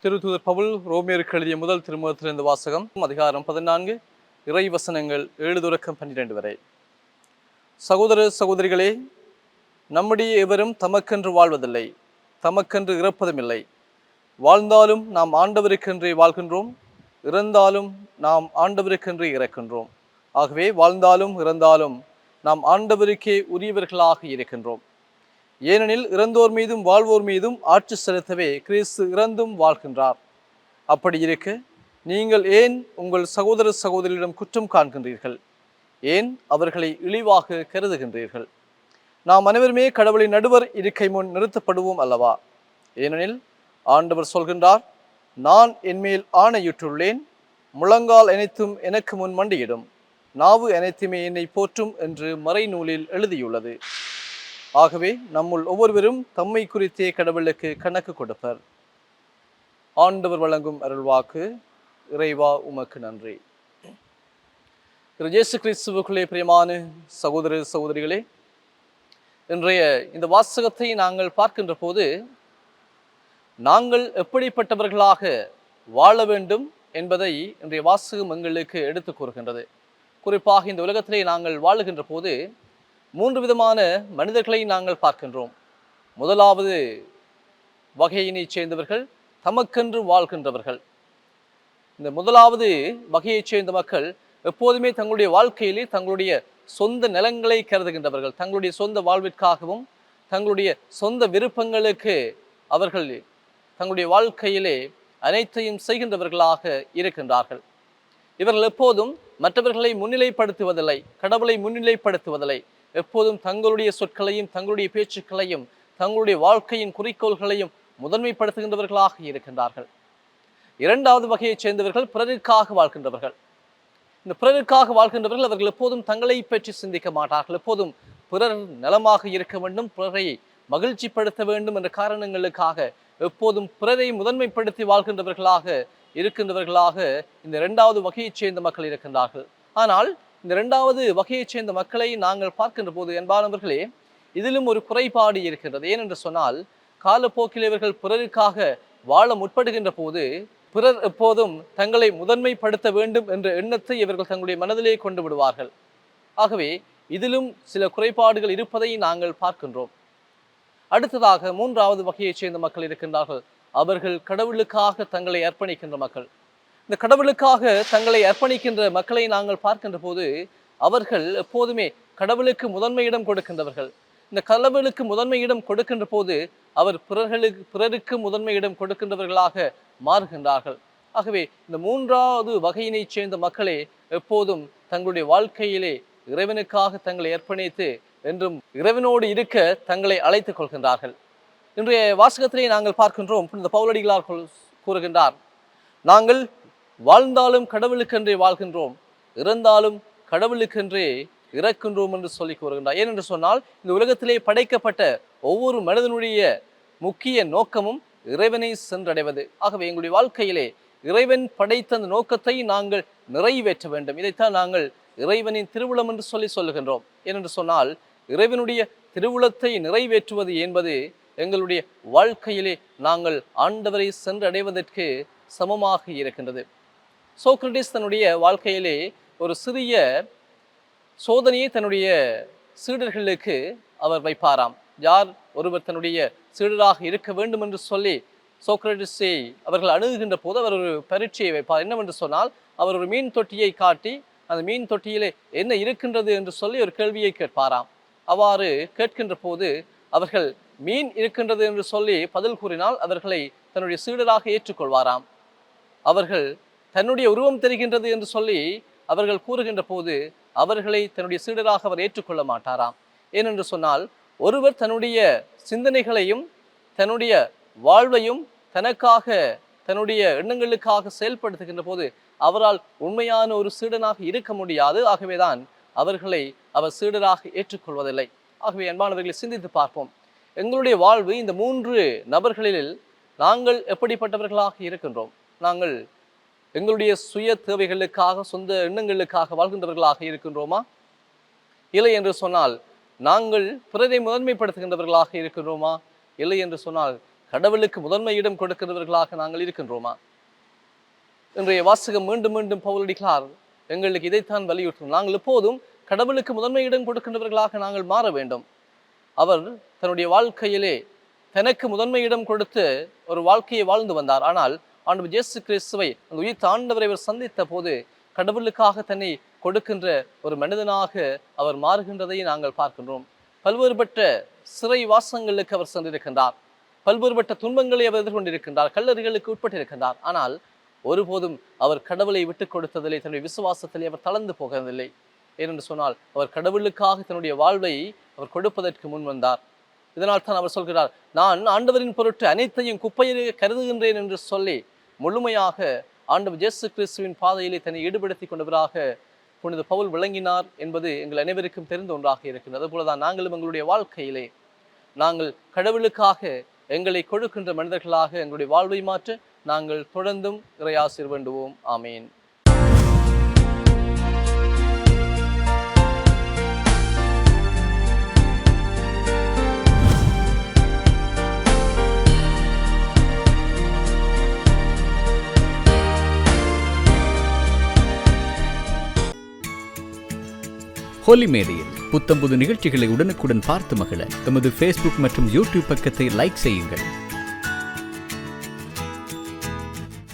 திருத்தூதர் பவுல் ரோமியருக்கு எழுதிய முதல் திருமுகத்திலிருந்து வாசகம். அதிகாரம் 14, இறை வசனங்கள் 7 தொடக்கம் 12 வரை. சகோதர சகோதரிகளே, நம்முடைய எவரும் தமக்கென்று வாழ்வதில்லை, தமக்கென்று இறப்பதுமில்லை. வாழ்ந்தாலும் நாம் ஆண்டவருக்கென்றே வாழ்கின்றோம், இறந்தாலும் நாம் ஆண்டவருக்கென்றே இறக்கின்றோம். ஆகவே வாழ்ந்தாலும் இறந்தாலும் நாம் ஆண்டவருக்கே உரியவர்களாக இருக்கின்றோம். ஏனெனில் இறந்தோர் மீதும் வாழ்வோர் மீதும் ஆட்சி செலுத்தவே கிறிஸ்து இறந்தும் வாழ்கின்றார். அப்படி இருக்க நீங்கள் ஏன் உங்கள் சகோதர சகோதரியிடம் குற்றம் காண்கின்றீர்கள்? ஏன் அவர்களை இழிவாக கருதுகின்றீர்கள்? நாம் அனைவருமே கடவுளின் நடுவர் இருக்கை முன் நிறுத்தப்படுவோம் அல்லவா? ஏனெனில் ஆண்டவர் சொல்கின்றார், நான் என்மேல் ஆணையிட்டுள்ளேன், முழங்கால் அனைத்தும் எனக்கு முன் மண்டியிடும், நாவு அனைத்துமே என்னை போற்றும் என்று மறைநூலில் எழுதியுள்ளது. ஆகவே நம்முள் ஒவ்வொருவரும் தம்மை குறித்தே கடவுளுக்கு கணக்கு கொடுப்பர். ஆண்டவர் வழங்கும் அருள்வாக்கு. இறைவா உமக்கு நன்றி. இயேசு கிறிஸ்துவுக்குள்ளே பிரியமான சகோதர சகோதரிகளே, இன்றைய இந்த வாசகத்தை நாங்கள் பார்க்கின்ற போது நாங்கள் எப்படிப்பட்டவர்களாக வாழ வேண்டும் என்பதை இன்றைய வாசகம் எங்களுக்கு எடுத்து கூறுகின்றது. குறிப்பாக இந்த உலகத்திலே நாங்கள் வாழுகின்ற போது 3 விதமான மனிதர்களை நாங்கள் பார்க்கின்றோம். முதலாவது வகையினைச் சேர்ந்தவர்கள் தமக்கென்று வாழ்கின்றவர்கள். இந்த முதலாவது வகையைச் சேர்ந்த மக்கள் எப்போதுமே தங்களுடைய வாழ்க்கையிலே தங்களுடைய சொந்த நிலங்களை கருதுகின்றவர்கள். தங்களுடைய சொந்த வாழ்விற்காகவும் தங்களுடைய சொந்த விருப்பங்களுக்கு அவர்கள் தங்களுடைய வாழ்க்கையிலே அனைத்தையும் செய்கின்றவர்களாக இருக்கின்றார்கள். இவர்கள் எப்போதும் மற்றவர்களை முன்னிலைப்படுத்துவதில்லை, கடவுளை முன்னிலைப்படுத்துவதில்லை. எப்போதும் தங்களுடைய சொற்களையும் தங்களுடைய பேச்சுக்களையும் தங்களுடைய வாழ்க்கையின் குறிக்கோள்களையும் முதன்மைப்படுத்துகின்றவர்களாக இருக்கின்றார்கள். இரண்டாவது வகையைச் சேர்ந்தவர்கள் பிறருக்காக வாழ்கின்றவர்கள். இந்த பிறருக்காக வாழ்கின்றவர்கள் அவர்கள் எப்போதும் தங்களை பற்றி சிந்திக்க மாட்டார்கள். எப்போதும் பிறர் நலமாக இருக்க வேண்டும், பிறரை மகிழ்ச்சிப்படுத்த வேண்டும் என்ற காரணங்களுக்காக எப்போதும் பிறரை முதன்மைப்படுத்தி வாழ்கின்றவர்களாக இருக்கின்றவர்களாக இந்த இரண்டாவது வகையைச் சேர்ந்த மக்கள் இருக்கின்றார்கள். ஆனால் இந்த இரண்டாவது வகையைச் சேர்ந்த மக்களை நாங்கள் பார்க்கின்ற போது அன்பானவர்களே, இதிலும் ஒரு குறைபாடு இருக்கின்றது. ஏனென்று சொன்னால், காலப்போக்கில் இவர்கள் பிறருக்காக வாழ முற்படுகின்ற போது பிறர் எப்போதும் தங்களை முதன்மைப்படுத்த வேண்டும் என்ற எண்ணத்தை இவர்கள் தங்களுடைய மனதிலே கொண்டு விடுவார்கள். ஆகவே இதிலும் சில குறைபாடுகள் இருப்பதை நாங்கள் பார்க்கின்றோம். அடுத்ததாக மூன்றாவது வகையைச் சேர்ந்த மக்கள் இருக்கின்றார்கள். அவர்கள் கடவுளுக்காக தங்களை அர்ப்பணிக்கின்ற மக்கள். இந்த கடவுளுக்காக தங்களை அர்ப்பணிக்கின்ற மக்களை நாங்கள் பார்க்கின்ற போது அவர்கள் எப்போதுமே கடவுளுக்கு முதன்மை இடம் கொடுக்கின்றவர்கள். இந்த கடவுளுக்கு முதன்மை இடம் கொடுக்கின்ற போது அவர் பிறருக்கு முதன்மை இடம் கொடுக்கின்றவர்களாக மாறுகின்றார்கள். ஆகவே இந்த மூன்றாவது வகையினைச் சேர்ந்த மக்களே எப்போதும் தங்களுடைய வாழ்க்கையிலே இறைவனுக்காக தங்களை அர்ப்பணித்து என்றும் இறைவனோடு இருக்க தங்களை அழைத்துக் கொள்கின்றார்கள். இன்றைய வாசகத்திலே நாங்கள் பார்க்கின்றோம், புனித பவுலடிகளார் கூறுகின்றார், நாங்கள் வாழ்ந்தாலும் கடவுளுக்கென்றே வாழ்கின்றோம், இறந்தாலும் கடவுளுக்கென்றே இறக்கின்றோம் என்று சொல்லி கூறுகின்றார். ஏனென்று சொன்னால், இந்த உலகத்திலே படைக்கப்பட்ட ஒவ்வொரு மனிதனுடைய முக்கிய நோக்கமும் இறைவனை சென்றடைவது. ஆகவே எங்களுடைய வாழ்க்கையிலே இறைவன் படைத்த அந்த நோக்கத்தை நாங்கள் நிறைவேற்ற வேண்டும். இதைத்தான் நாங்கள் இறைவனின் திருவுளம் என்று சொல்லுகின்றோம். ஏனென்று சொன்னால், இறைவனுடைய திருவுளத்தை நிறைவேற்றுவது என்பது எங்களுடைய வாழ்க்கையிலே நாங்கள் ஆண்டவரை சென்றடைவதற்கு சமமாக இருக்கின்றது. சோக்ரட்டிஸ் தன்னுடைய வாழ்க்கையிலே ஒரு சிறிய சோதனையை தன்னுடைய சீடர்களுக்கு அவர் வைப்பாராம். யார் ஒருவர் தன்னுடைய சீடராக இருக்க வேண்டும் என்று சொல்லி சோக்ரட்டிஸை அவர்கள் அணுகுகின்ற போது அவர் ஒரு பரீட்சையை வைப்பார். என்னவென்று சொன்னால், அவர் ஒரு மீன் தொட்டியை காட்டி அந்த மீன் தொட்டியிலே என்ன இருக்கின்றது என்று சொல்லி ஒரு கேள்வியை கேட்பாராம். அவ்வாறு கேட்கின்ற போது அவர்கள் மீன் இருக்கின்றது என்று சொல்லி பதில் கூறினால் அவர்களை தன்னுடைய சீடராக ஏற்றுக்கொள்வாராம். அவர்கள் தன்னுடைய உருவம் தெரிகின்றது என்று சொல்லி அவர்கள் கூறுகின்ற போது அவர்களை தன்னுடைய சீடராக அவர் ஏற்றுக்கொள்ள மாட்டாராம். ஏனென்று சொன்னால், ஒருவர் தன்னுடைய சிந்தனைகளையும் தன்னுடைய வாழ்வையும் தனக்காக தன்னுடைய எண்ணங்களுக்காக செயல்படுத்துகின்ற போது அவரால் உண்மையான ஒரு சீடனாக இருக்க முடியாது. ஆகவேதான் அவர்களை அவர் சீடராக ஏற்றுக்கொள்வதில்லை. ஆகவே அன்பானவர்களை சிந்தித்து பார்ப்போம். எங்களுடைய வாழ்வு இந்த 3 நபர்களில் நாங்கள் எப்படிப்பட்டவர்களாக இருக்கின்றோம்? நாங்கள் எங்களுடைய சுய தேவைகளுக்காக சொந்த எண்ணங்களுக்காக வாழ்கின்றவர்களாக இருக்கின்றோமா? இல்லை என்று சொன்னால் நாங்கள் பிறரை முதன்மைப்படுத்துகின்றவர்களாக இருக்கின்றோமா? இல்லை என்று சொன்னால் கடவுளுக்கு முதன்மை இடம் கொடுக்கிறவர்களாக நாங்கள் இருக்கின்றோமா? இன்றைய வாசகம் மீண்டும் மீண்டும் பவுலடிகளார் எங்களுக்கு இதைத்தான் வலியுறுத்தும். நாங்கள் எப்போதும் கடவுளுக்கு முதன்மை இடம் கொடுக்கின்றவர்களாக நாங்கள் மாற வேண்டும். அவர் தன்னுடைய வாழ்க்கையிலே தனக்கு முதன்மை இடம் கொடுத்து ஒரு வாழ்க்கையை வாழ்ந்து வந்தார். ஆனால் ஆண்டவர் இயேசு கிறிஸ்துவை, அந்த உயிர்த்த ஆண்டவரை அவர் சந்தித்த போது கடவுளுக்காக தன்னை கொடுக்கின்ற ஒரு மனிதனாக அவர் மாறுகின்றதை நாங்கள் பார்க்கின்றோம். பல்வேறுபட்ட சிறை வாசங்களுக்கு அவர் சென்றிருக்கின்றார். பல்வேறுபட்ட துன்பங்களை அவர் எதிர்கொண்டிருக்கின்றார். கல்லறைகளுக்கு உட்பட்டிருக்கின்றார். ஆனால் ஒருபோதும் அவர் கடவுளை விட்டுக் கொடுத்ததில்லை. தன்னுடைய விசுவாசத்திலே அவர் தளர்ந்து போகவில்லை. ஏனென்று சொன்னால் அவர் கடவுளுக்காக தன்னுடைய வாழ்வை அவர் கொடுப்பதற்கு முன் வந்தார். இதனால் தான் அவர் சொல்கிறார், நான் ஆண்டவரின் பொருட்டு அனைத்தையும் குப்பையிலே கருதுகின்றேன் என்று சொல்லி முழுமையாக ஆண்டவர் இயேசு கிறிஸ்துவின் பாதையிலே தன்னை ஈடுபடுத்திக் கொண்டவராக புனித பவுல் விளங்கினார் என்பது எங்கள் அனைவருக்கும் தெரிந்த ஒன்றாக இருக்கின்றது. அதுபோலதான் நாங்களும் எங்களுடைய வாழ்க்கையிலே நாங்கள் கடவுளுக்காக எங்களை கொடுக்கின்ற மனிதர்களாக எங்களுடைய வாழ்வை மாற்ற நாங்கள் தொடர்ந்தும் இறையாசிர் வேண்டுவோம். ஆமீன். ஹோலி மேடையில் புத்தம்புது நிகழ்ச்சிகளை உடனுக்குடன் பார்த்து மகிழ எமது ஃபேஸ்புக் மற்றும் யூடியூப் பக்கத்தை லைக் செய்யுங்கள்.